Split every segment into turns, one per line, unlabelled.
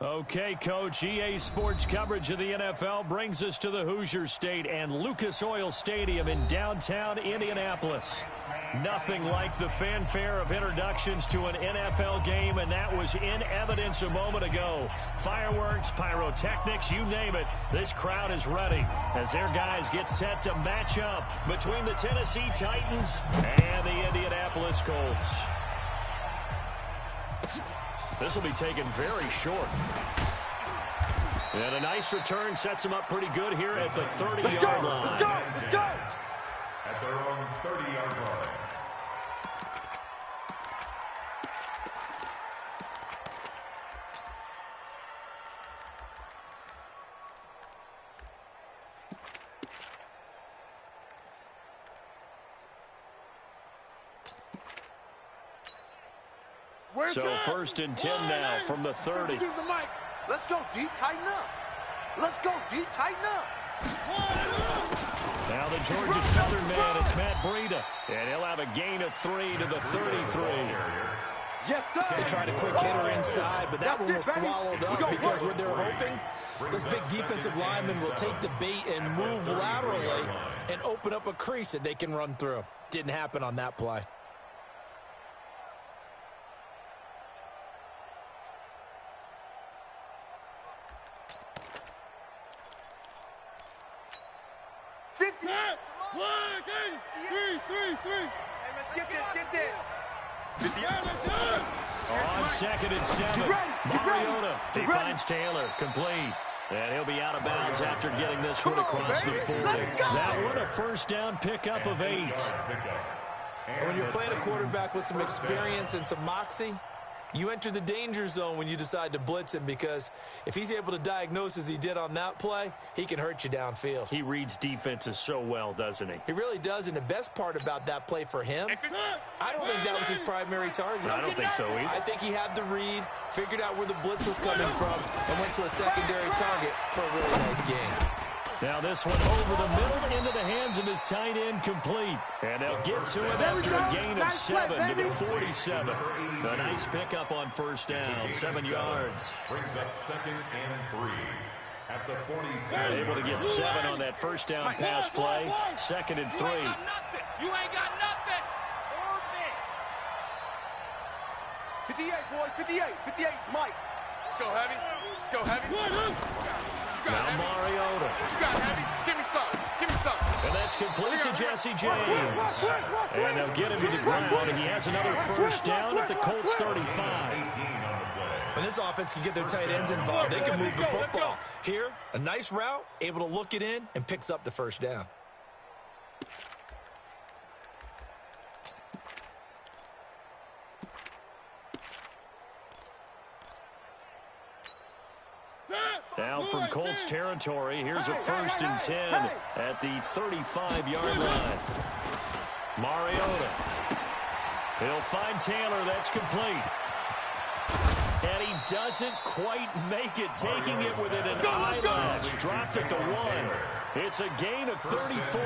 Okay, Coach, EA Sports coverage of the NFL brings us to the Hoosier State and Lucas Oil Stadium in downtown Indianapolis. Nothing like the fanfare of introductions to an NFL game, and that was in evidence a moment ago. Fireworks, pyrotechnics, you name it, this crowd is ready as their guys get set to match up between the Tennessee Titans and the Indianapolis Colts. This will be taken very short. And a nice return sets them up pretty good here at the 30-yard line.
Let's go! At their own 30-yard line.
So first and 10 now from the 30.
Let's go, D. Tighten up. Let's go, D. Tighten up.
Now the Georgia Southern man, it's Matt Breida. And he'll have a gain of 3 to the 33.
Yes, sir.
They tried a quick hitter inside, but that one was swallowed up because what they're hoping, those big defensive linemen will take the bait and move laterally and open up a crease that they can run through. Didn't happen on that play.
Hey, let's get this.
On 2nd and 7, Mariota. He finds Taylor, complete. And he'll be out of bounds after getting this one across the 40. That one a first down pickup of 8.
And when you're playing a quarterback with some experience and some moxie, you enter the danger zone when you decide to blitz him, because if he's able to diagnose as he did on that play, he can hurt you downfield.
He reads defenses so well, doesn't he?
He really does, and the best part about that play for him, I don't think that was his primary target.
I don't think so either.
I think he had the read, figured out where the blitz was coming from, and went to a secondary target for a really nice game.
Now this one over the middle into the hands of his tight end, complete. And they'll get to it after a gain of 7 to the 47. A nice pickup on first down, 7 yards.
Brings up 2nd and 3 at the 47.
Able to get 7 on that first down pass play. 2nd and 3.
You ain't got nothing. 58, boys, 58. 58, Mike. Let's go heavy. Let's go heavy.
Now Mariota.
What you got, heavy? Give me some. Give me some.
And that's complete to Jesse James. And they'll get him to the ground, and he has another first down at the Colts 35.
When this offense can get their tight ends involved, they can move the football. Here, a nice route, able to look it in, and picks up the first down.
Now from Colts territory, here's a 1st and 10 at the 35-yard line. Mariota. He'll find Taylor. That's complete. And he doesn't quite make it, taking it within an eyelash. Dropped at the 1. It's a gain of 34.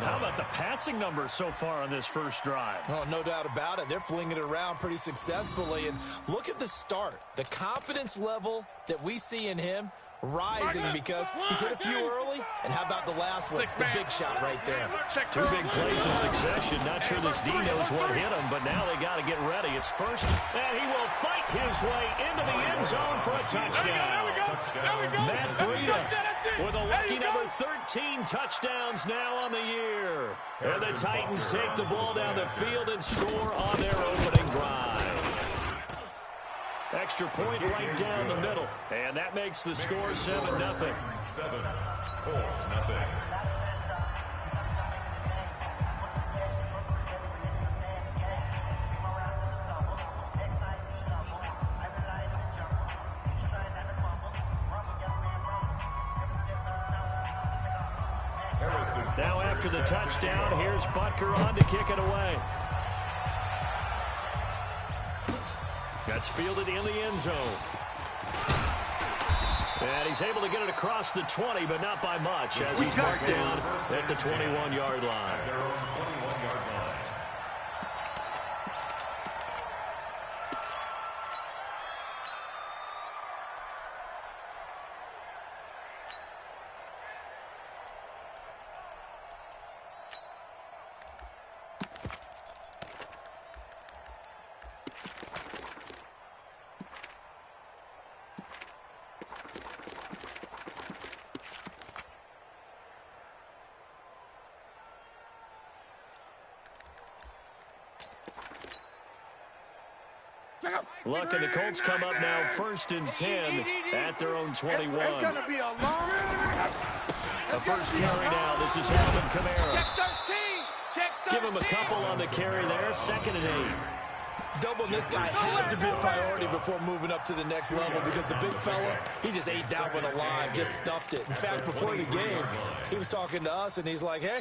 How about the passing numbers so far on this first drive?
Oh, no doubt about it. They're flinging it around pretty successfully. And look at the start. The confidence level that we see in him rising because he's hit a few early. And how about the last one? The big shot right there.
2 big plays in succession. Not sure this D knows what hit him, but now they got to get ready. It's first, and he will fight his way into the end zone for a touchdown. Matt Breida with a lucky number 13 touchdowns now on the year. And the Titans take the ball down the field and score on their opening drive. Extra point right down the middle. And that makes the score 7-0.
7, Colts, nothing.
Now after the touchdown, here's Butker on to kick it away. That's fielded in the end zone. And he's able to get it across the 20, but not by much, as he's marked down at the 21-yard line. Look, and the Colts come up now 1st and 10 at their own 21.
It's going to be a long...
The first carry now. This is Alvin Kamara.
Check 13. Check 13.
Give him a couple on the carry there. 2nd and 8.
Doubling this guy has to be a priority before moving up to the next level because the big fella, he just ate that one alive, just stuffed it. In fact, before the game, he was talking to us, and he's like, hey,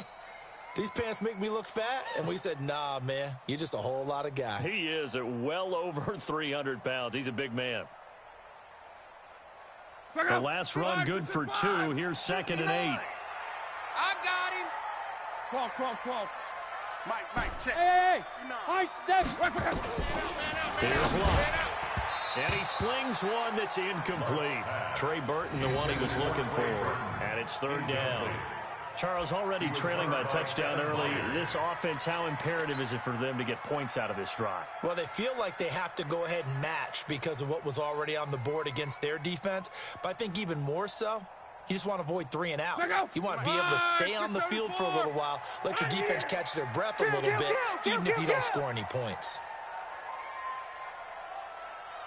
these pants make me look fat? And we said, nah, man, you're just a whole lot of guy.
He is at well over 300 pounds. He's a big man. The last run good for 2. Here's 2nd and 8.
I got him. Call. Mike, check. Hey, I said.
Here's Locke. And he slings one that's incomplete. Trey Burton, the one he was looking for. And it's 3rd down. Charles, already trailing by a touchdown early. This offense, how imperative is it for them to get points out of this drive?
Well, they feel like they have to go ahead and match because of what was already on the board against their defense. But I think even more so, you just want to avoid 3 and outs. You want to be able to stay on the field for a little while, let your defense catch their breath a little bit, even if you don't score any points.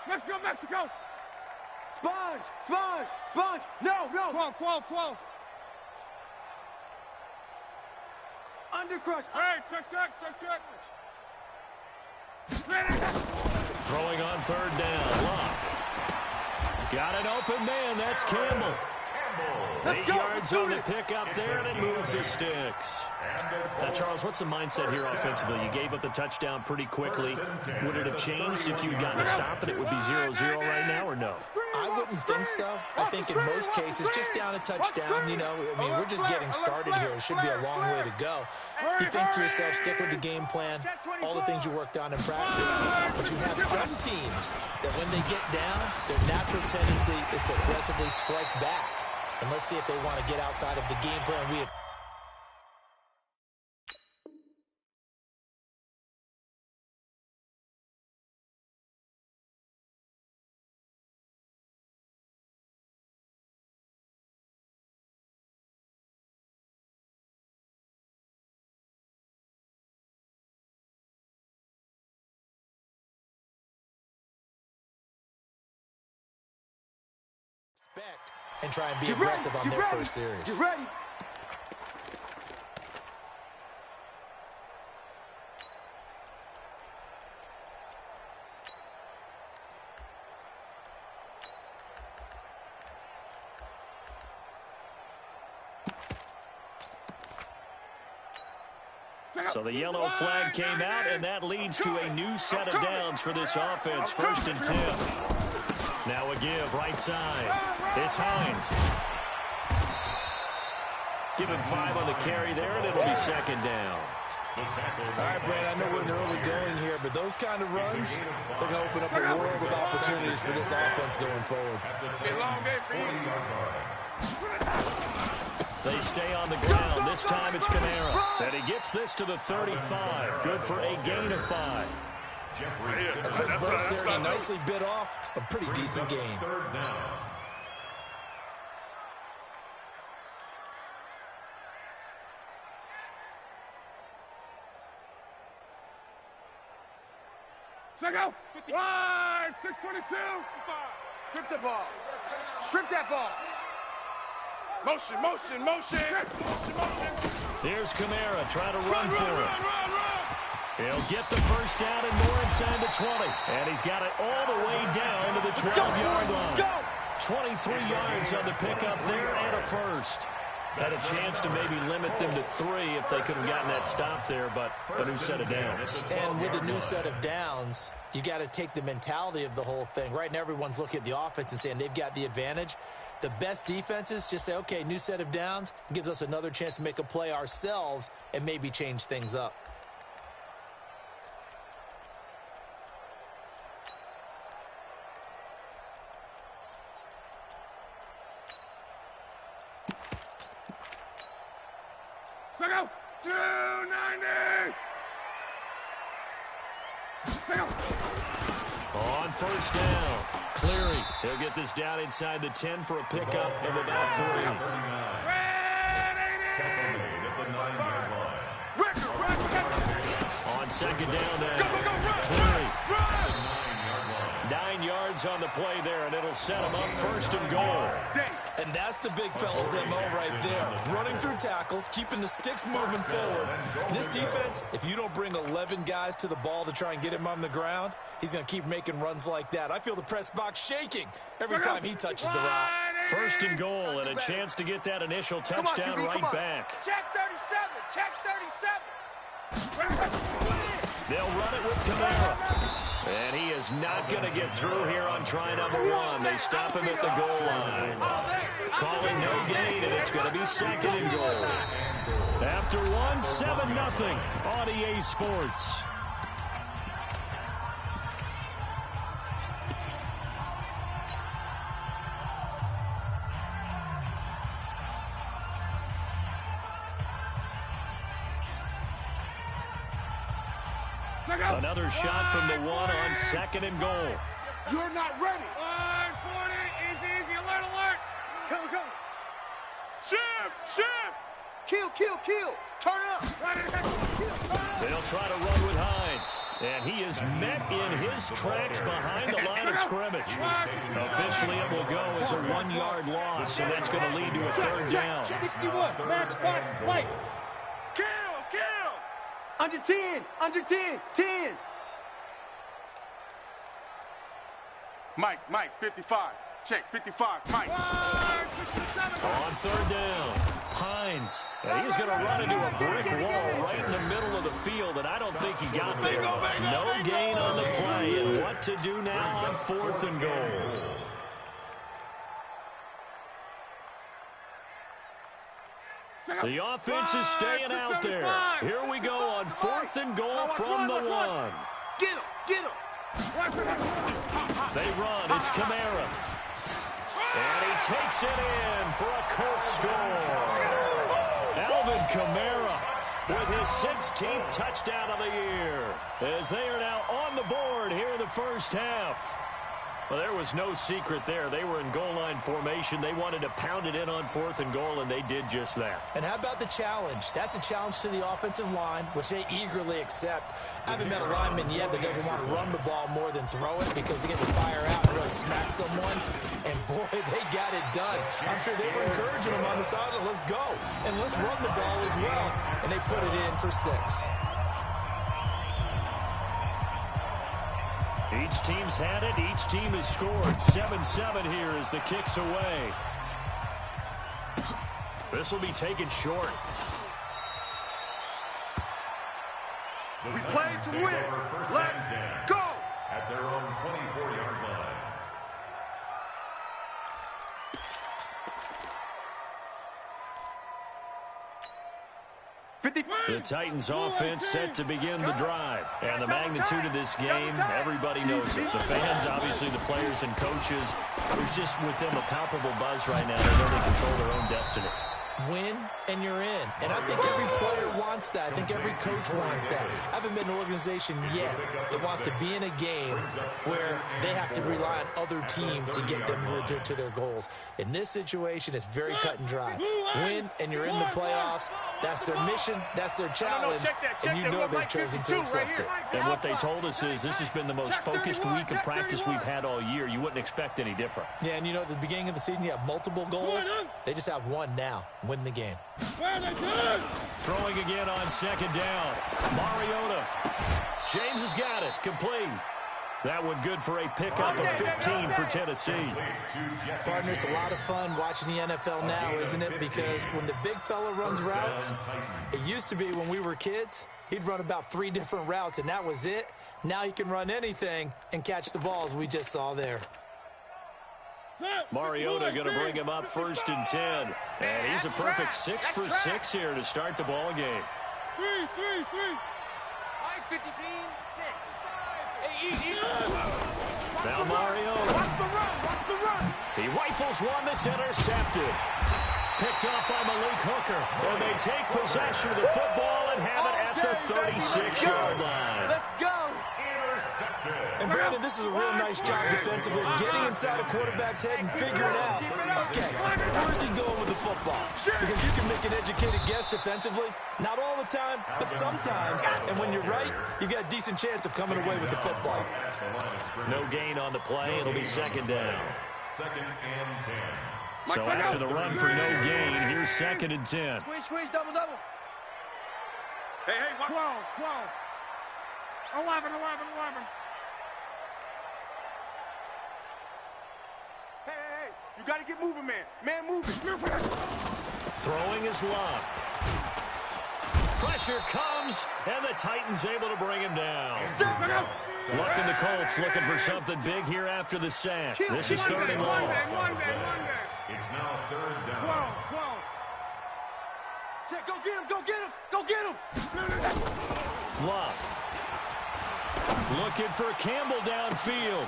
Let's go, Mexico. Sponge. No. Qual. Undercrush. Hey, check.
Throwing on 3rd down. Locke. Got an open man. That's Campbell. 8 yards on the pickup there, and it moves the sticks. Now, Charles, what's the mindset here offensively? You gave up the touchdown pretty quickly. Would it have changed if you'd gotten a stop and it would be 0-0 right now, or no?
I wouldn't think so. I think in most cases, just down a touchdown, you know, I mean, we're just getting started here. It should be a long way to go. You think to yourself, stick with the game plan, all the things you worked on in practice. But you have some teams that when they get down, their natural tendency is to aggressively strike back. And let's see if they want to get outside of the game plan we had. And try and be aggressive on their first series.
Get ready.
So the yellow flag came out, and that leads to a new set of downs for this offense. 1st and 10. Now a give, right side. It's Hines. Give him 5 on the carry there, and it'll be 2nd down.
All right, Brad, I know we're in the early going here, but those kind of runs, they're going to open up a world of opportunities for this offense going forward.
They stay on the ground. This time it's Kamara. And he gets this to the 35. Good for a gain of 5.
A quick burst there, and he nicely bit off a pretty decent gain.
Check out. Wide, 622. Strip the ball. Strip that ball. Motion.
Here's Kamara trying to run for it. He'll get the first down and more inside the 20. And he's got it all the way down to the 12-yard line. 23 yards on the pickup there and a first. Had a chance to maybe limit them to 3 if they could have gotten that stop there, but a new set of downs.
And with a new set of downs, you got to take the mentality of the whole thing. Right now, everyone's looking at the offense and saying they've got the advantage. The best defenses just say, okay, new set of downs, gives us another chance to make a play ourselves and maybe change things up.
Check out. 290. Check out.
On first down, Cleary. He'll get this down inside the 10 for a pickup of about 3. On 2nd down, Cleary. yards on the play there, and it'll set him up 1st and goal.
And that's the big fella's MO right there. Running through tackles, keeping the sticks moving forward. This defense, if you don't bring 11 guys to the ball to try and get him on the ground, he's going to keep making runs like that. I feel the press box shaking every time he touches the rock.
1st and goal, and a chance to get that initial touchdown right back.
Check 37. Check 37.
They'll run it with Kamara. And he is not going to get through here on try number 1. They stop him at the goal line. Calling no gain, and it's going to be 2nd and goal. After 1, 7-0 on EA Sports. Another shot from the 1 on 2nd and goal.
You're not ready.
40, easy, alert.
Come. Shift. Kill. Turn up.
They'll try to run with Hines. And he is met in his tracks behind the line of scrimmage. Officially, it will go as a 1-yard loss, and that's going to lead to a 3rd down.
61, matchbox, lights.
Kill. Under 10. 10. Mike, 55. Check, 55, Mike.
On 3rd down, Hines. And he's going to run into a brick wall right in the middle of the field, and I don't think he got there. No gain on the play, and what to do now on 4th and goal. The offense is staying out there. Here we go on 4th and goal from the 1.
Get him.
They run. It's Kamara. And he takes it in for a Colts score. Alvin Kamara with his 16th touchdown of the year, as they are now on the board here in the first half. Well, there was no secret there. They were in goal line formation. They wanted to pound it in on 4th and goal, and they did just that.
And how about the challenge? That's a challenge to the offensive line, which they eagerly accept. I haven't met a lineman yet that doesn't want to run the ball more than throw it, because they get to fire out and really smack someone. And, boy, they got it done. I'm sure they were encouraging them on the sideline. Let's go. And let's run the ball as well. And they put it in for 6.
Each team's had it. Each team has scored. 7-7 here as the kick's away. This will be taken short.
We play to win. Let's go.
At their own 24-yard line.
The Titans offense set to begin the drive. And the magnitude of this game, everybody knows it. The fans, obviously the players and coaches. There's just with them a palpable buzz right now. They know they control their own destiny.
Win, and you're in. And I think every player wants that. I think every coach wants that. I haven't been in an organization yet that wants to be in a game where they have to rely on other teams to get them to their goals. In this situation, it's very cut and dry. Win, and you're in the playoffs. That's their mission. That's their challenge. And you know they've chosen to accept it.
And what they told us is this has been the most focused week of practice we've had all year. You wouldn't expect any different.
Yeah, and you know, at the beginning of the season, you have multiple goals. They just have one now. Win the game.
Throwing again on 2nd down. Mariota. James has got it. Complete. That one good for a pickup of 15 for Tennessee.
Partner, it's a lot of fun watching the NFL now, isn't it? Because when the big fella runs routes, it used to be when we were kids, he'd run about 3 different routes, and that was it. Now he can run anything and catch the balls we just saw there.
Mariota going to bring him up 1st and 10. And he's a perfect 6 for 6 here to start the ball game.
3.
15, 6.
Now Mariota.
Watch the run.
He rifles one that's intercepted. Picked off by Malik Hooker. And they take possession of the football and have it at the 36-yard line.
Let's go.
Intercepted.
And Brandon, this is a real nice job defensively of getting inside a quarterback's head and figuring out, okay, where's he going with the football? Because you can make an educated guess defensively. Not all the time, but sometimes. And when you're right, you've got a decent chance of coming away with the football.
No gain on the play. It'll be second down.
Second and 10.
So after the run for no gain, here's second and 10.
Squeeze, double. Hey, what?
12, 11.
Hey, you got to get moving, man. Man, moving.
Throwing is Luck. Pressure comes, and the Titans able to bring him down. Luck and the Colts looking for something big here after the sack. This is third and long.
One day.
It's now third down.
12.
Check, go get him.
Luck. Looking for Campbell downfield.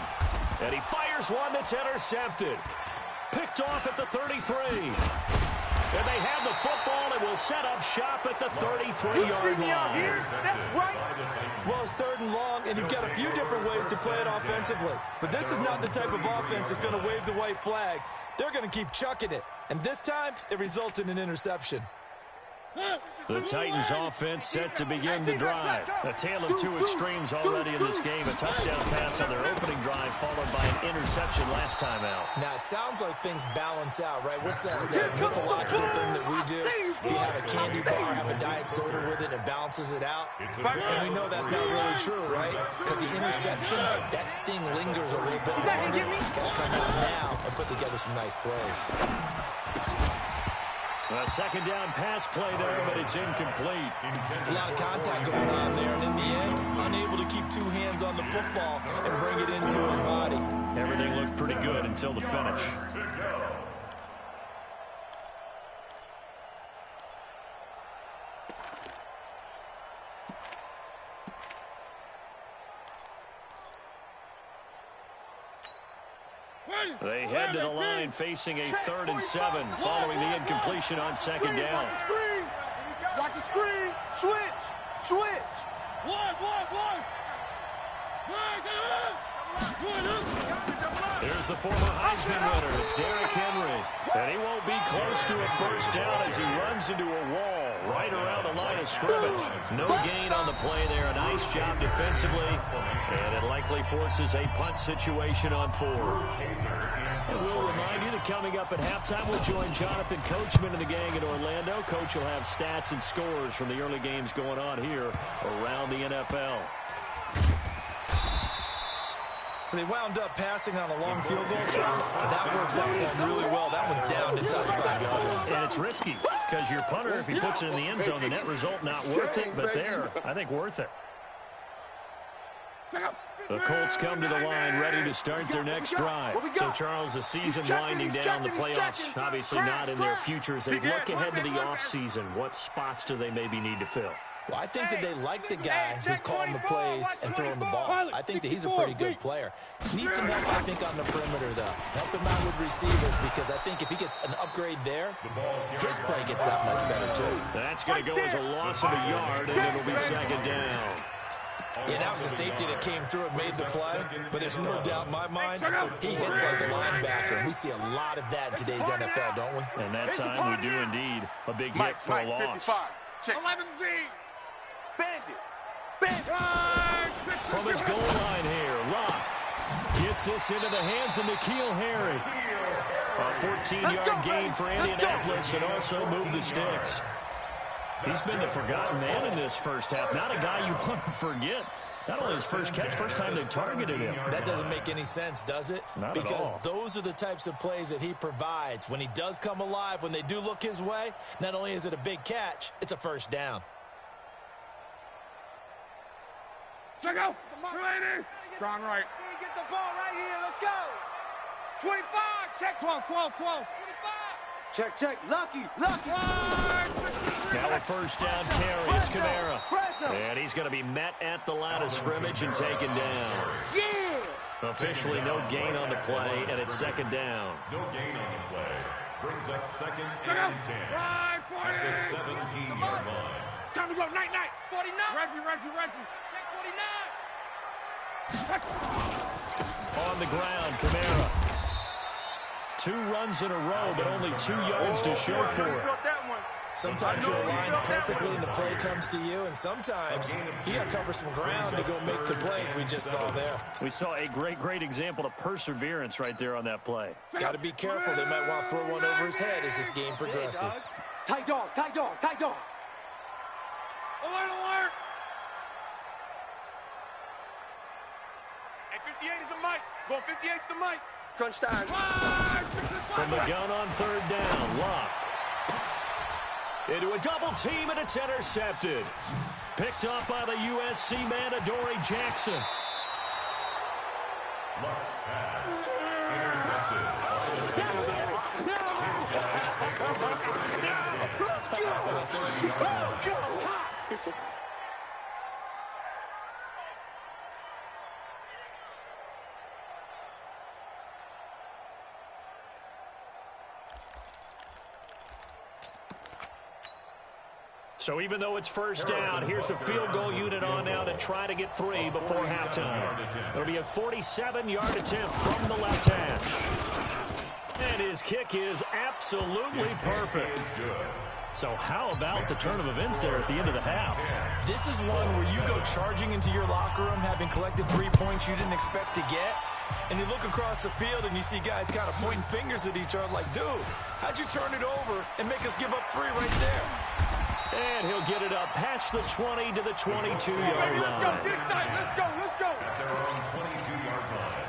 And he fires one that's intercepted. Picked off at the 33. And they have the football and will set up shop at the 33-yard line.
That's right.
Well, it's third and long, and you've got a few different ways to play it offensively. But this is not the type of offense that's going to wave the white flag. They're going to keep chucking it. And this time, it results in an interception.
The Titans offense set to begin the drive. A tale of two extremes already in this game. A touchdown pass on their opening drive followed by an interception last time out.
Now, it sounds like things balance out, right? What's that mythological thing that we do? If you have a candy bar, have a diet soda with it, it balances it out. And we know that's not really true, right? Because the interception, that sting lingers a little bit longer. Got to come out now and put together some nice plays.
A second down pass play there, but it's incomplete.
There's a lot of contact going on there, and in the end, unable to keep two hands on the football and bring it into his body.
Everything looked pretty good until the finish. They head to the line facing a 3rd and 7 following the incompletion on second down.
Watch the screen. Switch.
Here's the former Heisman winner. It's Derrick Henry. And he won't be close to a first down as he runs into a wall right around the line of scrimmage. No gain on the play there. A nice job defensively. And it likely forces a punt situation on 4th. And we'll remind you that coming up at halftime, we'll join Jonathan Coachman and the gang in Orlando. Coach will have stats and scores from the early games going on here around the NFL.
So they wound up passing on a long field goal try. That works out for them really well. That one's down inside the 5-yard line.
And it's risky because your punter, if he puts it in the end zone, the net result not worth it. But there, I think worth it. The Colts come to the line ready to start their next drive. So, Charles, the season winding down, the playoffs obviously not in their future. As they look ahead to the offseason, what spots do they maybe need to fill?
Well, I think that they like the guy who's calling the plays and throwing the ball. I think that he's a pretty good player. Needs some help, I think, on the perimeter, though. Help him out with receivers because I think if he gets an upgrade there, his play gets that much better, too.
That's going to go as a loss of a yard, and it'll be second down.
Yeah, that was a safety that came through and made the play, but there's no doubt in my mind, he hits like a linebacker, and we see a lot of that in today's NFL, don't we?
And that time we do indeed. A big hit for a loss.
11Z.
Bandit.
From his goal line here, Luck gets this into the hands of N'Keal Harry. A 14-yard gain for Indianapolis and also moved the sticks. He's been the forgotten man in this first half. Not a guy you want to forget. Not only his first catch, first time they targeted him.
That doesn't make any sense, does it?
Not
because
at all.
Those are the types of plays that he provides. When he does come alive, when they do look his way, not only is it a big catch, it's a first down.
Check out. Ready. Strong right.
Get the ball right here. Let's go. 25. Check.
12.
25. Check. Lucky.
Now a first down carry. It's Kamara. And he's going to be met at the line of scrimmage and taken down.
Yeah.
Officially no gain on the play, and it's second down.
No gain on the play. Brings up second and 10 at the 17-yard line.
Time to go. Night. 49.
Reggie. Check 49.
On the ground, Kamara. 2 runs in a row, but only 2 yards to show for it.
Sometimes you're aligned perfectly and the play comes to you, and sometimes you got to cover some ground to go make the plays we just saw there.
We saw a great example of perseverance right there on that play.
Got to be careful. They might want to throw one over his head as this game progresses.
Tight dog, tight dog, tight dog.
Alert, alert!
Hey, 58 is the mic. Going 58's the mic. Crunch time.
From the gun on 3rd down, Lock. Into a double team, and it's intercepted. Picked up by the USC man, Adoree Jackson.
Lock's pass. Intercepted.
Let's go! Let's go!
So even though it's 1st down, here's the field goal unit on now to try to get 3 before halftime. It'll be a 47-yard attempt from the left hash. And his kick is absolutely perfect. So how about the turn of events there at the end of the half?
This is one where you go charging into your locker room having collected 3 points you didn't expect to get, and you look across the field and you see guys kind of pointing fingers at each other like, dude, how'd you turn it over and make us give up 3 right there?
And he'll get it up past the 20 to the 22-yard line.
Let's go, let's go, let's go.
At their own 22-yard line.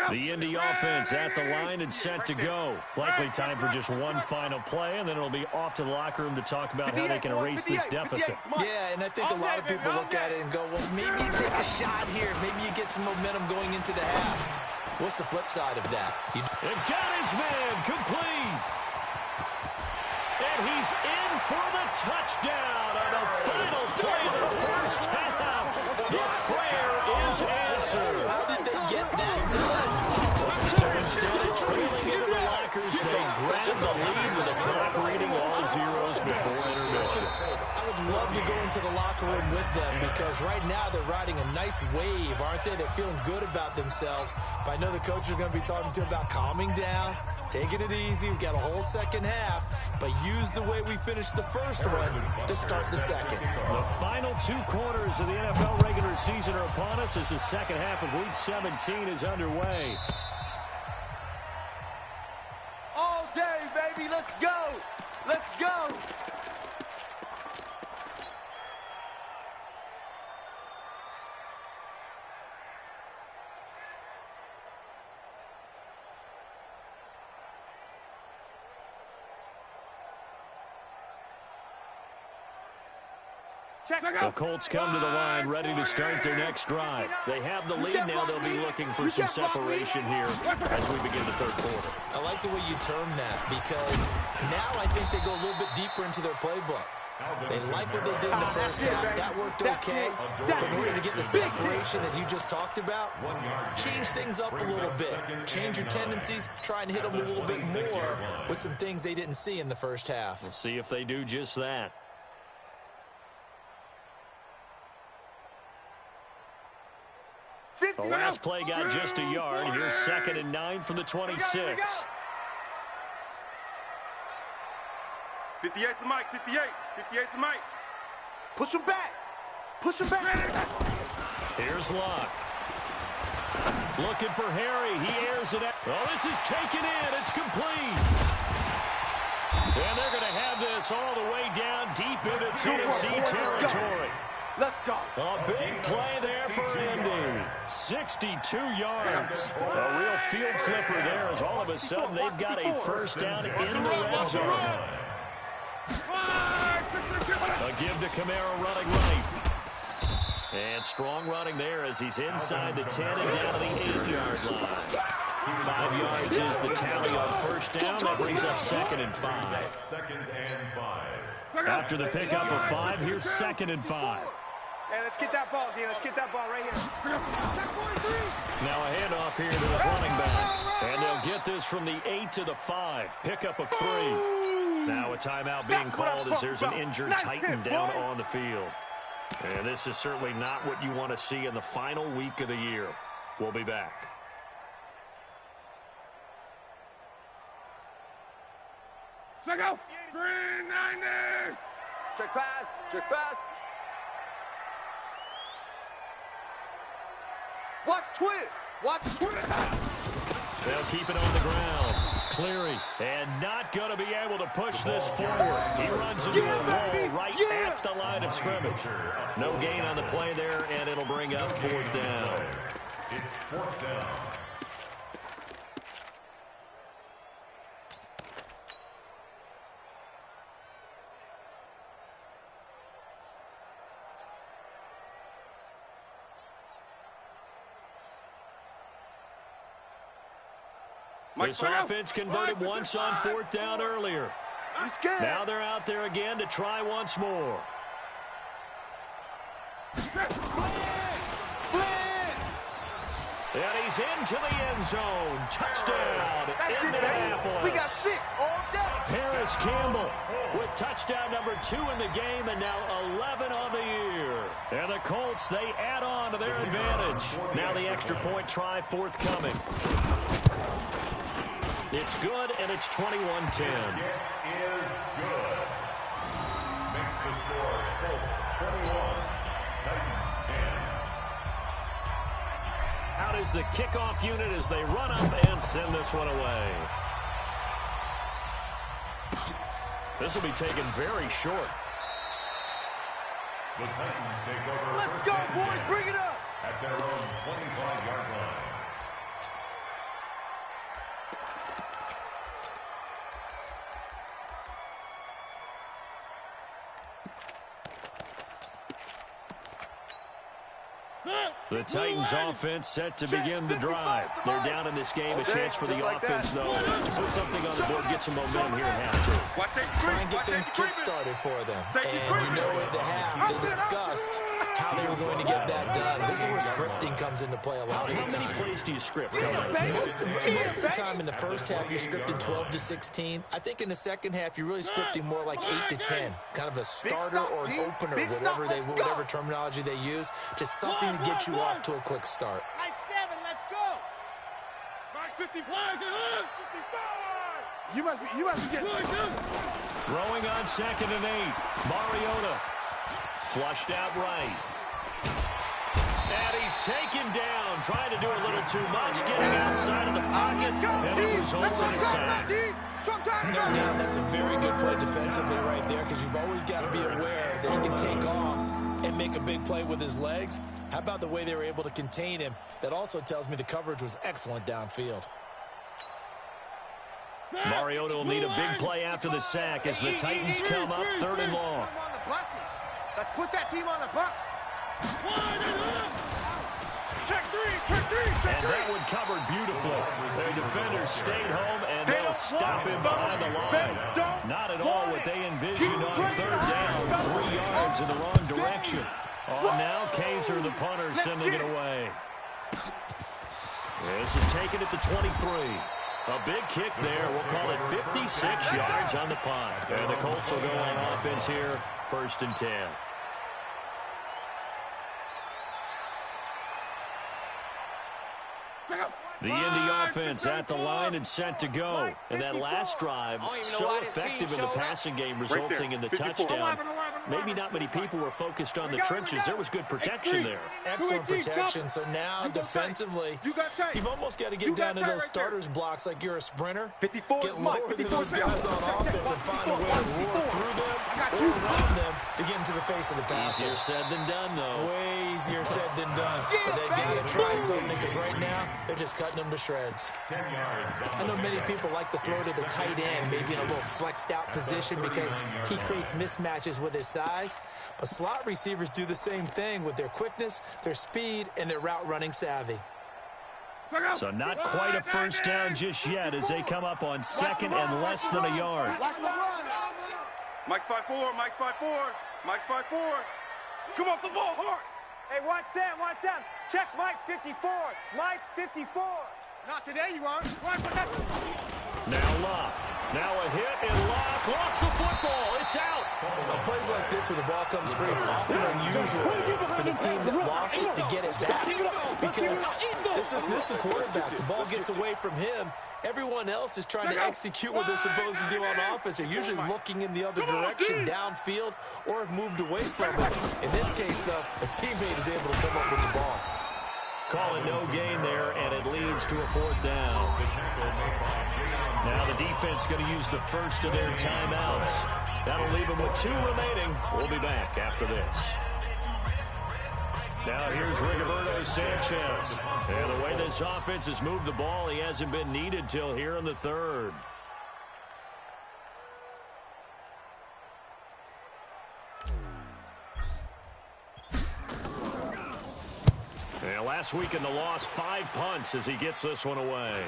The Indy offense at the line and set to go. Likely time for just one final play, and then it'll be off to the locker room to talk about how they can erase this deficit.
Yeah, and I think a lot of people look at it and go, well, maybe you take a shot here. Maybe you get some momentum going into the half. What's the flip side of that?
They've got his man complete. And he's in for the touchdown on the final play of the 1st half. The prayer is answered.
How did they get that done?
So instead of trailing into the lockers, they grab the lead with a clock reading all zeros before intermission.
I would love to go into the locker room with them because right now they're riding a nice wave, aren't they? They're feeling good about themselves. But I know the coach is going to be talking to them about calming down, taking it easy. We've got a whole second half, but use the way we finished the first one to start the second.
The final 2 quarters of the NFL regular season are upon us as the second half of Week 17 is underway.
All day, baby. Let's go. Let's go.
The Colts come to the line ready to start their next drive. They have the lead now. They'll be looking for some separation here as we begin the 3rd quarter.
I like the way you term that because now I think they go a little bit deeper into their playbook. They like what they did in the first half. That worked okay. But in order to get the separation that you just talked about, change things up a little bit. Change your tendencies. Try and hit them a little bit more with some things they didn't see in the first half.
We'll see if they do just that. The last play got just a yard. Here's 2nd and 9 from the 26.
58's the mic, 58. 58's the mic. Push him back. Push him back.
Here's Locke. Looking for Harry. He airs it out. Oh, this is taken in. It's complete. And they're going to have this all the way down deep into Tennessee territory.
Let's go.
A big play there for Indy. 62 yards. A real field flipper there as all of a sudden they've got a 1st down in the red zone. A give to Kamara running right. And strong running there as he's inside the 10 and down to the 8-yard line. 5 yards is the tally on 1st down. That brings up 2nd and 5.
2nd and 5.
After the pickup of 5, here's 2nd and 5.
Hey, let's get that ball, Dean. Let's get that ball right here.
Now a handoff here to his running back. And they'll get this from the 8 to the 5. Pickup of 3. Now a timeout being called as there's an injured Titan down on the field. And this is certainly not what you want to see in the final week of the year. We'll be back.
Check out. 390.
Check pass. Check pass. Watch twist. Watch twist.
They'll keep it on the ground. Cleary, and not going to be able to push this forward. He runs into a wall right at the line of scrimmage. No gain on the play there, and it'll bring up 4th down.
It's 4th down.
This offense converted once on 4th down earlier. Now they're out there again to try once more. And he's into the end zone. Touchdown, Indianapolis.
We got 6 all day.
Paris Campbell with touchdown number 2 in the game and now 11 on the year. And the Colts, they add on to their advantage. Now the extra point try forthcoming. It's good, and it's 21-10.
Is good. Makes the score Colts 21, Titans 10.
Out is the kickoff unit as they run up and send this one away. This will be taken very short.
The Titans take over.
Let's go, boys. Bring it up.
At their own 25-yard line.
The Titans offense set to begin the drive. They're down in this game. A chance for the offense, though, to put something on the board, get some momentum here at half.
Try and get things kick-started for them. And you know at the half, they discussed how they were going to get that done. This is where scripting comes into play a lot of the time.
How many plays do you script?
Most of the time in the first half, you're scripting 12 to 16. I think in the second half, you're really scripting more like 8 to 10. Kind of a starter or an opener, whatever terminology they use. Just something to get you off to a quick start.
Nice 7, let's go. Mark 55, 55.
You must be getting...
Throwing on 2nd and 8. Mariota. Flushed out right. And he's taken down. Trying to do a little too much. Getting outside of the pocket. And it results in a sack.
No doubt that's a very good play defensively right there, because you've always got to be aware that he can take off and make a big play with his legs. How about the way they were able to contain him? That also tells me the coverage was excellent downfield.
Mariota will need a big play after the sack as the Titans come up 3rd and long.
Let's put that team on the bus.
Check 3, check 3, check 3.
And that one covered beautifully. Their defenders stayed home, and they'll stop him behind the line. Not at all what they envisioned on 3rd down. 3 yards in the wrong direction. On now, Kaiser, the punter, sending it away. This is taken at the 23. A big kick there. We'll call it 56 yards on the punt. And the Colts will go on offense here, 1st and 10. The Indy offense at the line and set to go. And that last drive, so effective in the passing game, resulting in the touchdown. Maybe not many people were focused on the trenches. There was good protection there.
Excellent protection. So now, defensively, you've almost got to get down to those starters blocks like you're a sprinter. Get lower than those guys on offense and find a way to roar through them or around them to get into the face of the passer.
Easier said than done, though.
Way easier said than done. But they got to try something, because right now, they're just cutting them to shreds.
10 yards.
I know many people like to throw to the tight end, maybe in a little flexed out position, because he creates mismatches with his size. But slot receivers do the same thing with their quickness, their speed, and their route running savvy.
So not quite a first down just yet as they come up on 2nd and less than a yard.
Mike's 5-4, Mike's 5-4, Mike's 5-4. Come off the ball hard.
Hey, watch Sam, watch Sam. Check Mike 54. Mike 54.
Not today, you aren't.
Now Locke. Now a hit and Locke lost the football. It's out.
On plays like this where the ball comes free, it's often unusual for the team that lost it to get it back. Because this is a quarterback. The ball gets away from him. Everyone else is trying to execute what they're supposed to do on offense. They're usually looking in the other direction, downfield, or have moved away from it. In this case, though, a teammate is able to come up with the ball.
Calling no gain there, and it leads to a 4th down. Now the defense going to use the first of their timeouts. That'll leave them with 2 remaining. We'll be back after this. Now here's Rigoberto Sanchez. And the way this offense has moved the ball, he hasn't been needed till here in the 3rd. And last week in the loss, 5 punts as he gets this one away.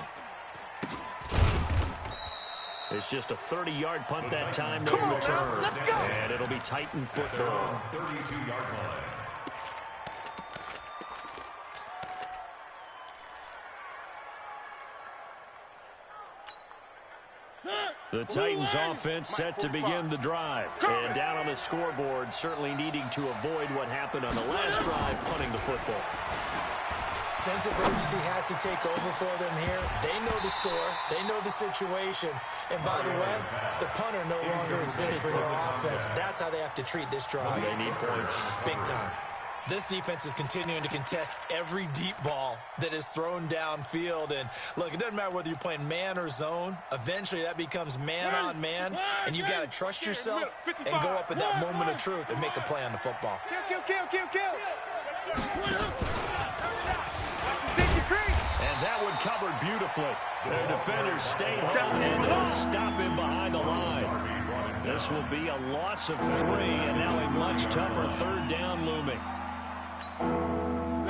It's just a 30-yard punt that time, no return. And it'll be Titan football.
32-yard line.
The Titans offense set to begin the drive. And down on the scoreboard, certainly needing to avoid what happened on the last drive, punting the football.
Sense of urgency has to take over for them here. They know the score. They know the situation. And by the way, the punter no longer exists for their offense. That's how they have to treat this drive.
They need points.
Big time. This defense is continuing to contest every deep ball that is thrown downfield. And, look, it doesn't matter whether you're playing man or zone. Eventually, that becomes man-on-man, and you've got to trust yourself and go up at that moment of truth and make a play on the football.
Kill.
And that one covered beautifully. Their defenders stayed home and they'll stop him behind the line. This will be a loss of 3, and now a much tougher 3rd down looming.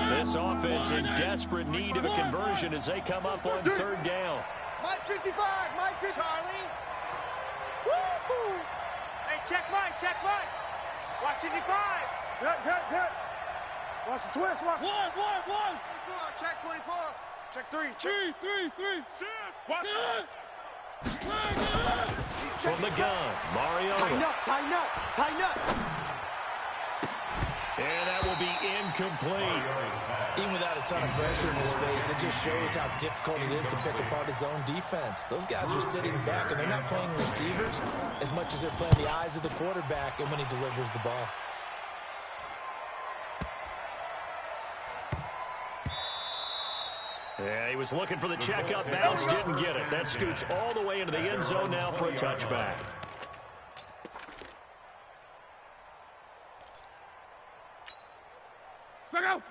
This offense in desperate need of a conversion as they come up on 3rd down.
Mike 55, Mike 50. Charlie.
Woo-hoo. Hey, check Mike. Watch 55. Hit. Watch the twist, watch. One.
24, check 24.
Check 3.
Three. Watch
From the gun, Mario.
Tighten up.
And that will be incomplete.
Even without a ton of pressure in his face, it just shows how difficult it is to pick apart his own defense. Those guys are sitting back, and they're not playing receivers as much as they're playing the eyes of the quarterback and when he delivers the ball.
Yeah, he was looking for the checkup bounce, didn't get it. That scoots all the way into the end zone now for a touchback.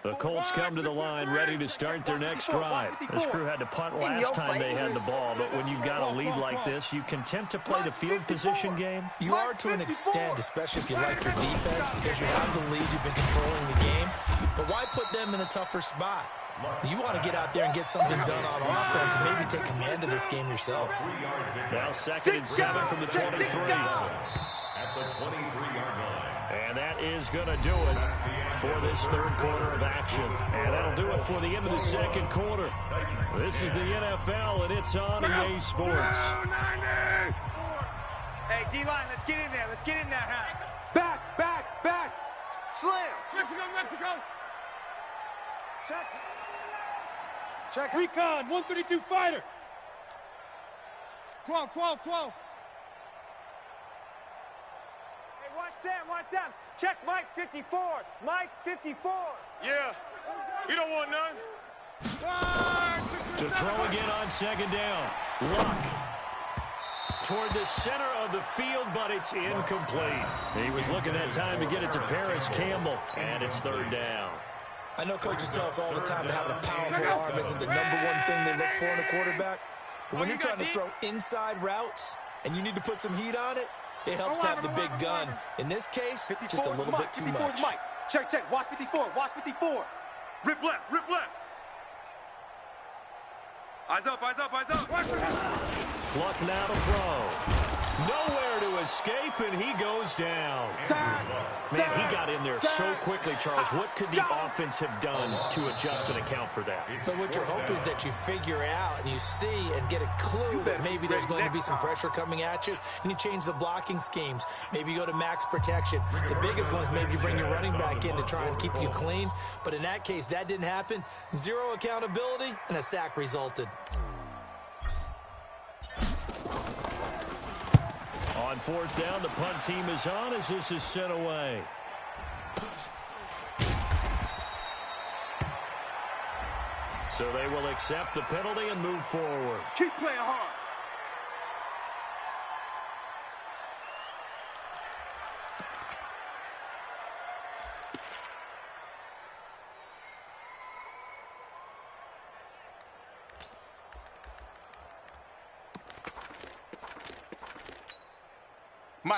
The Colts come to the line ready to start their next drive. This crew had to punt last time they had the ball, but when you've got a lead like this, you can tend to play the field position game.
You are to an extent, especially if you like your defense, because you have the lead, you've been controlling the game. But why put them in a tougher spot? You want to get out there and get something done on offense and maybe take command of this game yourself.
Now 2nd and 7 from the 23.
At the 23-yard line.
And that is going to do it for this 3rd quarter of action. And that'll do it for the end of the 2nd quarter. This is the NFL, and it's on EA Sports.
Hey, D-line, let's get in there. Back. Slams.
Mexico.
Check.
Recon, 132 fighter. 12.
Hey, watch Sam. Check Mike 54. Mike 54.
Yeah. We don't want none.
To throw again on 2nd down. Luck. Toward the center of the field, but it's incomplete. He was looking that time to get it to Paris Campbell, and it's 3rd down.
I know coaches tell us all the time that having a powerful arm isn't the #1 thing they look for in a quarterback. But when you're trying to throw inside routes and you need to put some heat on it, it helps have the big gun. In this case, just a little bit too much.
Check. Watch 54. Rip left. Eyes up.
Luck now to throw. Nowhere to escape, and he goes down. Man, he got in there so quickly, Charles. What could the offense have done to adjust and account for that?
But what you're hoping is that you figure out and you see and get a clue that maybe there's going to be some pressure coming at you, and you change the blocking schemes. Maybe you go to max protection. The biggest one is maybe you bring your running back in to try and keep you clean. But in that case, that didn't happen. Zero accountability, and a sack resulted.
On fourth down, the punt team is on as this is sent away. So they will accept the penalty and move forward.
Keep playing hard.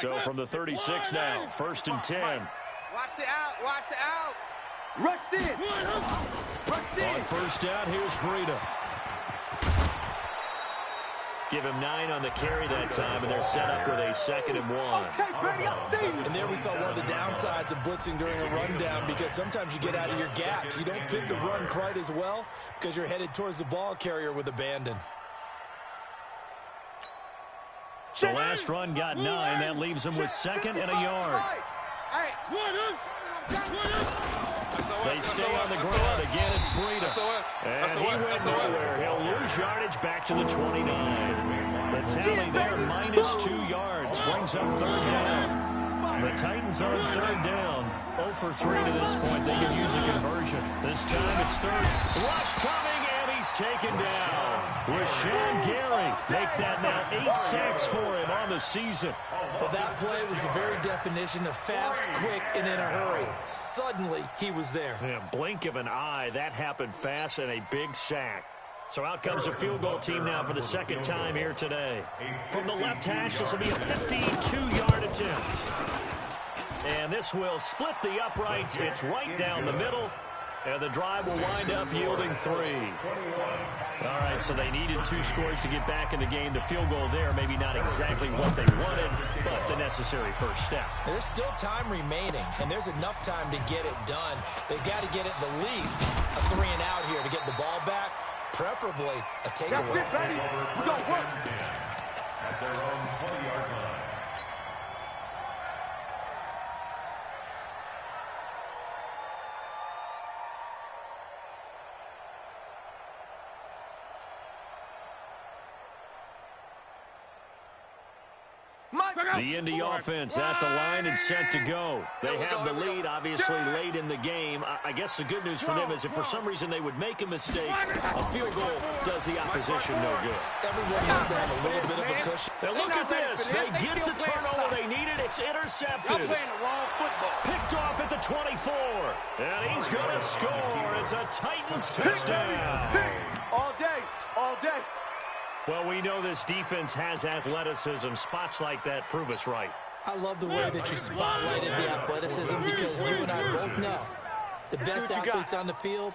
So from the 36 now, 1st and 10.
Watch the out, watch the out. Rush in. Rush in.
On 1st down, here's Breida. Give him 9 on the carry that time, and they're set up with a 2nd and 1.
Okay, Brady, I see you.
And there we saw one of the downsides of blitzing during a rundown, because sometimes you get out of your gaps. You don't fit the run quite as well because you're headed towards the ball carrier with abandon.
The last run got 9. That leaves him with 2nd and a yard. They stay on the ground. Again, it's Breida. And he went nowhere. He'll lose yardage back to the 29. The tally there, -2 yards. Brings up 3rd down. The Titans on 3rd down. 0 for 3 to this point. They could use a conversion. This time it's 3rd. Rush coming, and he's taken down. Rashawn Gary. Make that now 8 sacks for him on the season.
Well, that play was the very definition of fast, quick, and in a hurry. Suddenly, he was there.
Yeah, blink of an eye. That happened fast and a big sack. So out comes a field goal team now for the 2nd time here today. From the left hash, this will be a 52-yard attempt. And this will split the uprights. It's right down the middle. And the drive will wind up yielding 3. All right, so they needed 2 scores to get back in the game. The field goal there, maybe not exactly what they wanted, but the necessary first step.
There's still time remaining, and there's enough time to get it done. They've got to get it the least a 3 and out here to get the ball back, preferably a takeaway.
That's it, baby. We got work.
At their own 20-yard line.
The Indy offense at the line and set to go. They have the lead, obviously, late in the game. I guess the good news for them is if for some reason they would make a mistake, a field goal does the opposition no good.
Everyone has to have a little bit of a cushion.
Now look at this. They get the turnover they needed. It's intercepted. Picked off at the 24. And he's going to score. It's a Titans touchdown.
All day, all day.
Well, we know this defense has athleticism. Spots like that prove us right.
I love the way that you spotlighted the athleticism, because you and I both know the best athletes on the field,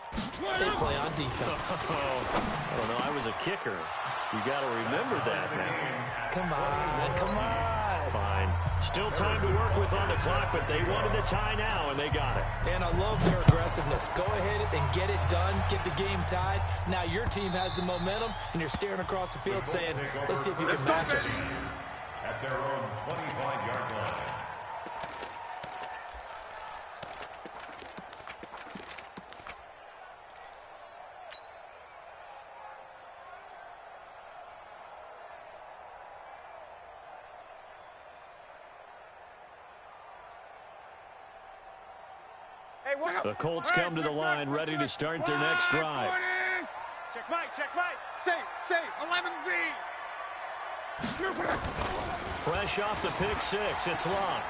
they play on defense.
I don't know. I was a kicker. You got to remember that now.
Come on, come on.
Fine. Still time to work with on the clock, but they wanted the tie now, and they got it.
And I love their aggressiveness. Go ahead and get it done, get the game tied. Now your team has the momentum, and you're staring across the field saying, let's see if you can match us.
At their own 25-yard line.
The Colts come to the line, ready to start their next drive.
Check Mike, check Mike.
Say, 11Z.
Fresh off the pick 6, it's Locke.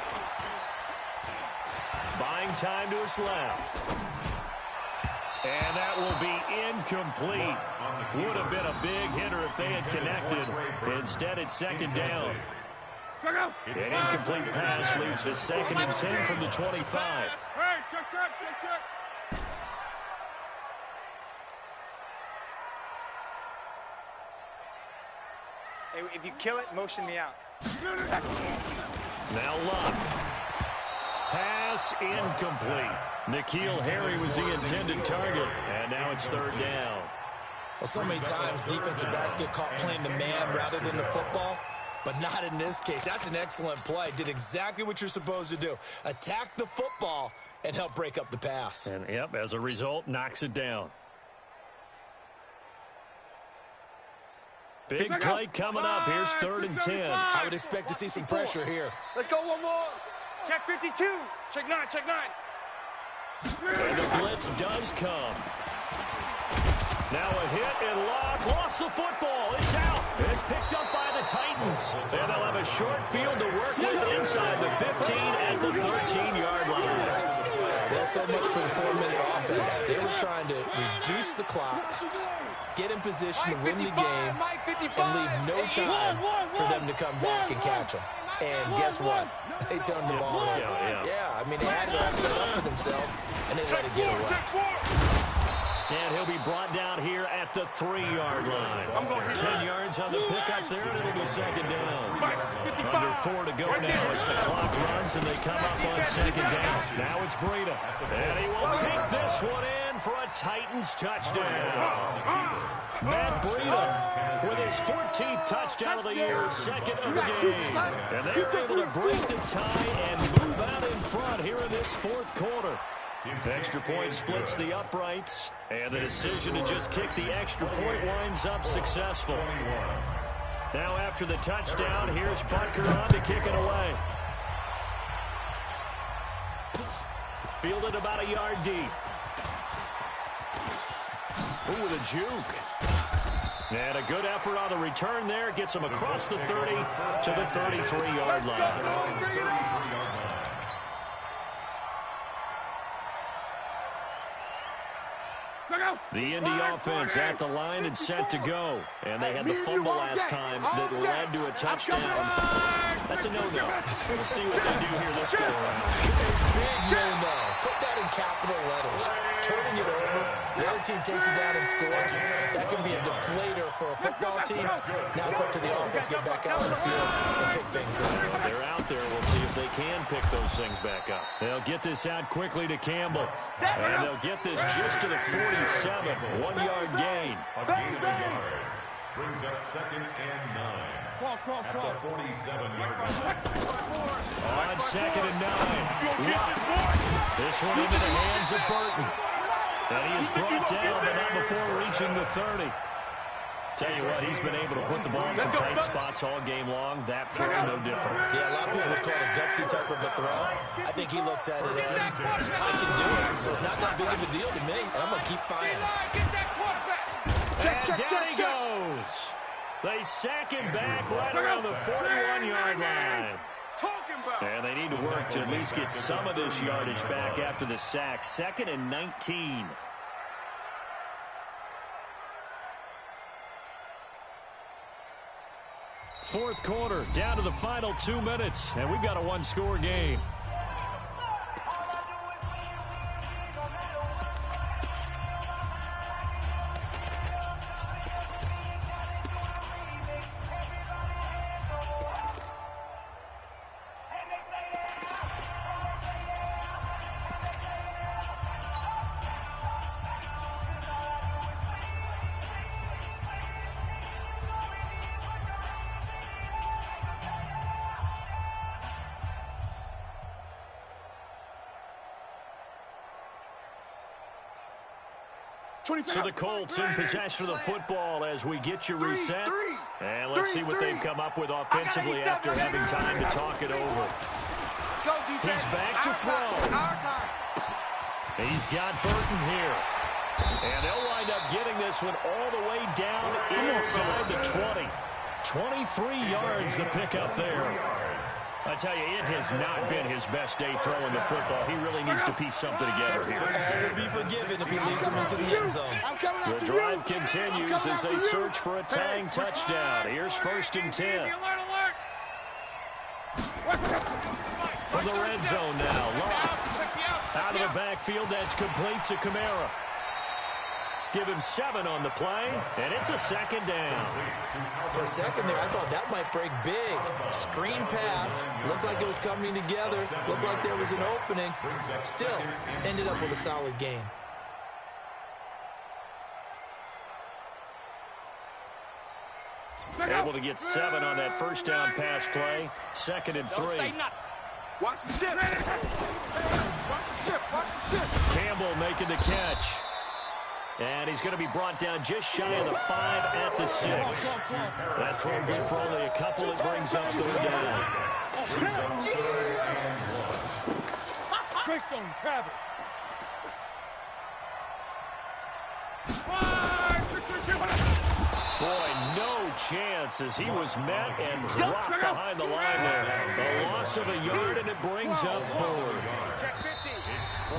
Buying time to his left. And that will be incomplete. Would have been a big hitter if they had connected. Instead, it's 2nd down. An incomplete pass leads to 2nd and 10 from the 25.
Hey, if you kill it, motion me out.
Now Luck. Pass incomplete. N'Keal Harry was the intended target, and now it's third down.
Well, so many times defensive backs get caught playing the man rather than the football, but not in this case. That's an excellent play. Did exactly what you're supposed to do. Attack the football and help break up the pass.
And, yep, as a result, knocks it down. Big play coming up. Here's 3rd and 10.
I would expect to see some pressure here.
Let's go one more.
Check 52.
Check 9, check 9.
And the blitz does come. Now a hit and Luck lost the football. It's out. It's picked up by the Titans. And they'll have a short field to work with inside the 15 at the 13-yard line.
Well, so much for the 4-minute offense. They were trying to reduce the clock, get in position to win the game, and leave no time for them to come back and catch them. And guess what? They turned the ball over. Yeah, I mean, they had it all set up for themselves, and they let it get away.
And he'll be brought down here at the 3-yard line. 10 yards on the pickup there, and it'll be 2nd down. Under 4 to go now as the clock runs, and they come up on 2nd down. Now it's Breida. And he will take this one in for a Titans touchdown. Matt Breida with his 14th touchdown of the year, 2nd of the game. And they're able to break the tie and move out in front here in this 4th quarter. Extra point splits the uprights, and the decision to just kick the extra point winds up successful. Now after the touchdown, here's Butker on to kick it away. Fielded about a yard deep. Ooh, with a juke. And a good effort on the return there. Gets him across the 30 to the 33-yard line. The Indy offense at the line and set to go. And they had the fumble last time that led to a touchdown. That's a no-no. We'll see what they do here this go around.
Big no-no. Put that in capital letters. Turning it over. The other team takes it down and scores. That can be a deflator for a football team. Now it's up to the offense to get back out on the field and pick things up.
They're out there. We'll see if they can pick those things back up. They'll get this out quickly to Campbell. And they'll get this just to the 47. 1-yard gain.
A gain of a yard. Brings up 2nd and 9. At the 47-yard line.
On 2nd and 9. This one into the hands of Burton. And he is brought down, but not before reaching the 30. Tell you what, he's been able to put the ball in some tight spots all game long. That throw, no different.
Yeah, a lot of people would call it a gutsy type of a throw. I think he looks at it as, I can do it, so it's not that big of a deal to me, and I'm going to keep firing.
And down he goes. They sack him back right around the 41-yard line. And they need to work to at least get some of this yardage back after the sack. 2nd and 19. Fourth quarter, down to the final 2 minutes, and we've got a 1-score game. So the Colts in possession of the football as we get you reset. And let's see what they've come up with offensively after having time to talk it over. He's back to throw. He's got Burton here. And they'll wind up getting this one all the way down inside the 20. 23 yards to pick up there. I tell you, it has not been his best day throwing the football. He really needs to piece something together here.
All will be forgiven if he leads them into the end zone.
The drive continues as they search for a tying touchdown. Here's 1st and 10. From the red zone now. Love. Out of the backfield, that's complete to Kamara. Give him 7 on the play, and it's a second down.
For a second there, I thought that might break big. Screen pass. Looked like it was coming together. Looked like there was an opening. Still, ended up with a solid game.
Able to get 7 on that first down pass play. 2nd and 3.
Watch the shift. Watch the shift. Watch the shift.
Campbell making the catch. And he's going to be brought down just shy of the 5 at the 6. That throw good for only a couple. It brings up 3rd down.
Greystone, Travis.
Boy, no chance as he was met and dropped behind the line there. A loss of a yard, and it brings up 4th.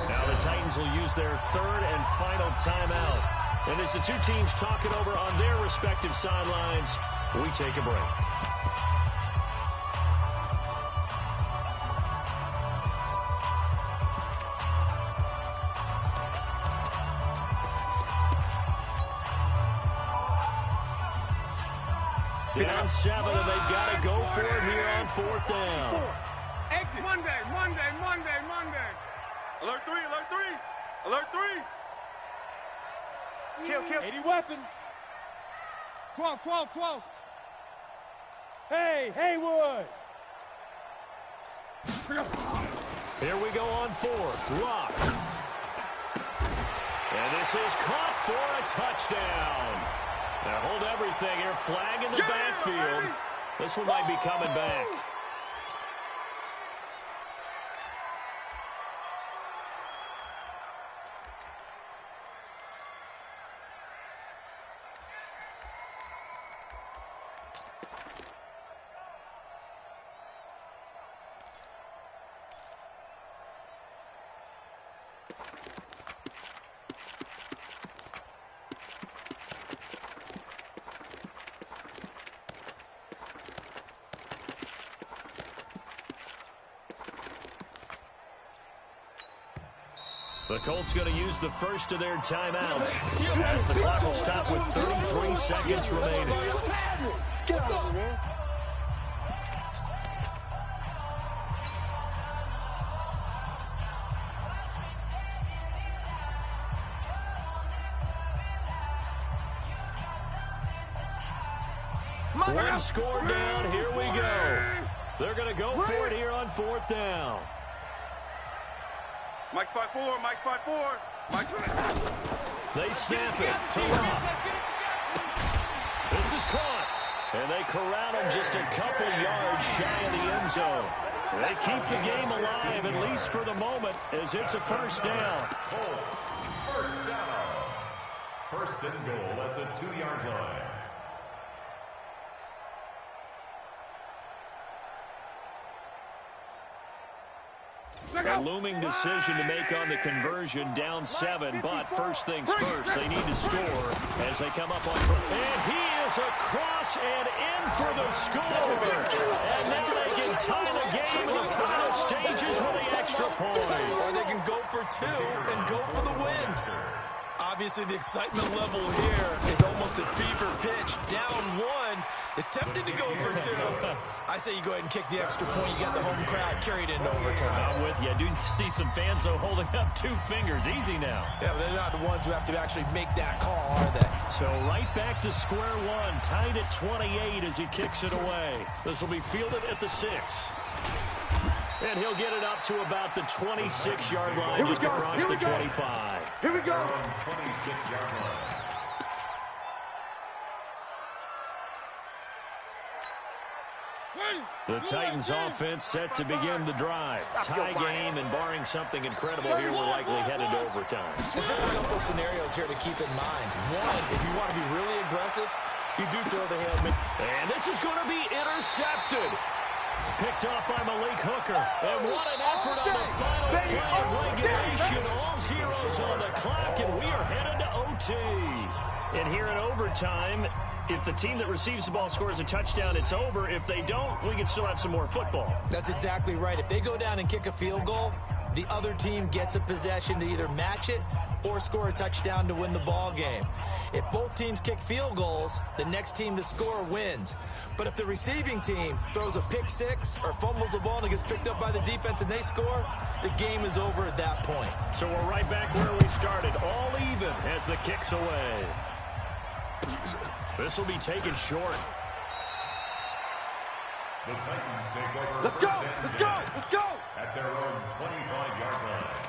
Now the Titans will use their 3rd and final timeout. And as the two teams talk it over on their respective sidelines, we take a break. Down 7, and they've got to go for it here on 4th down.
Exit. Monday. Alert 3. Alert 3.
Kill. 80 weapon. 12. Hey, Haywood.
Here we go on 4th. Lock. And this is caught for a touchdown. Now hold everything here. Flag in the backfield. This one might be coming back. The Colts going to use the first of their timeouts as the clock will stop with 33 seconds remaining.
Get out of here, man.
One score down. Here we go. They're going to go for it here on 4th down.
Mike 5-4.
They snap it to Rock. This is caught. And they corral him just a couple yards shy of the end zone. They keep the game alive, at least for the moment, as it's a 1st down.
First down. 1st and goal at the 2-yard line.
A looming decision to make on the conversion, down 7, but first things first, they need to score as they come up on front. And he is across and in for the score. And now they can tie the game in the final stages with the extra point.
Or they can go for 2 and go for the win. Obviously, the excitement level here is almost at fever pitch. Down 1 is tempted to go for 2. I say you go ahead and kick the extra point. You got the home crowd carried into overtime.
I'm with you. I do see some fans, though, holding up 2 fingers. Easy now.
Yeah, but they're not the ones who have to actually make that call, are they?
So right back to square one. Tied at 28 as he kicks it away. This will be fielded at the 6. And he'll get it up to about the 26-yard line, just across the 25.
Here we go.
26-yard line.
The Titans offense set to begin the drive. Tie game, and barring something incredible here, we're likely headed to overtime.
And just a couple of scenarios here to keep in mind. One, if you want to be really aggressive, you do throw the Hail Mary.
And this is going to be intercepted. Picked up by Malik Hooker. And what an effort on the final play of regulation. All zeros on the clock, and we are headed to OT. And here in overtime, if the team that receives the ball scores a touchdown, it's over. If they don't, we can still have some more football.
That's exactly right. If they go down and kick a field goal, the other team gets a possession to either match it or score a touchdown to win the ball game. If both teams kick field goals, the next team to score wins. But if the receiving team throws a pick six or fumbles the ball and it gets picked up by the defense and they score, the game is over at that point.
So we're right back where we started, all even as the kick's away. This will be taken short.
The Titans take over.
Let's go! Let's go! Let's go!
At their own 25-yard line.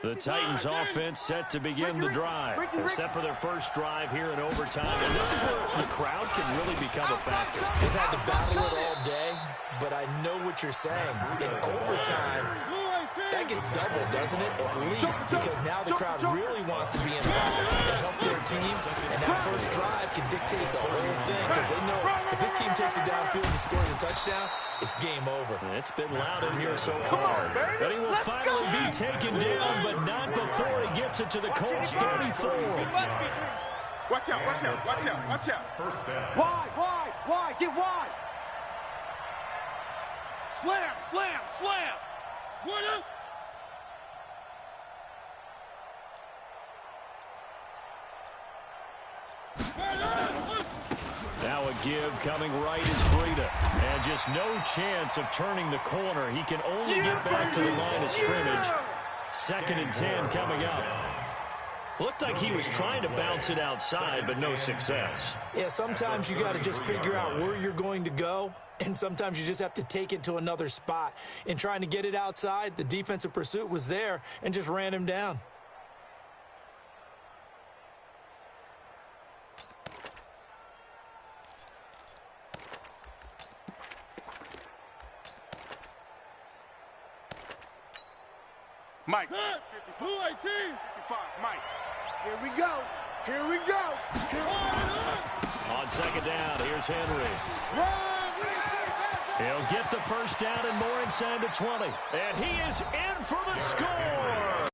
The Titans offense set to begin the drive. They're set for their first drive here in overtime. And this is where the crowd can really become a factor.
They've had to battle it all day, but I know what you're saying. In overtime, that gets doubled, doesn't it? At least, because now the crowd really wants to be involved and help their team. And that first drive can dictate the whole thing because they know if this team takes it downfield and scores a touchdown, it's game over.
It's been loud in here so far. But he will finally be taken down, but not before he gets it to the Colts 34.
Watch out, watch out, watch out, watch out.
First down.
Wide, get wide. Slam, slam, slam. What up?
Now a give coming right is Breida. And just no chance of turning the corner. He can only get back to the line of scrimmage. 2nd and 10 coming up. Looked like he was trying to bounce it outside, but no success.
Yeah, sometimes you got to just figure out where you're going to go, and sometimes you just have to take it to another spot. In trying to get it outside, the defensive pursuit was there and just ran him down.
Mike. 218. 55. Mike. Here we go. Here we go.
On 2nd down, here's Henry.
Run.
He'll get the first down and more inside the 20. And he is in for the score.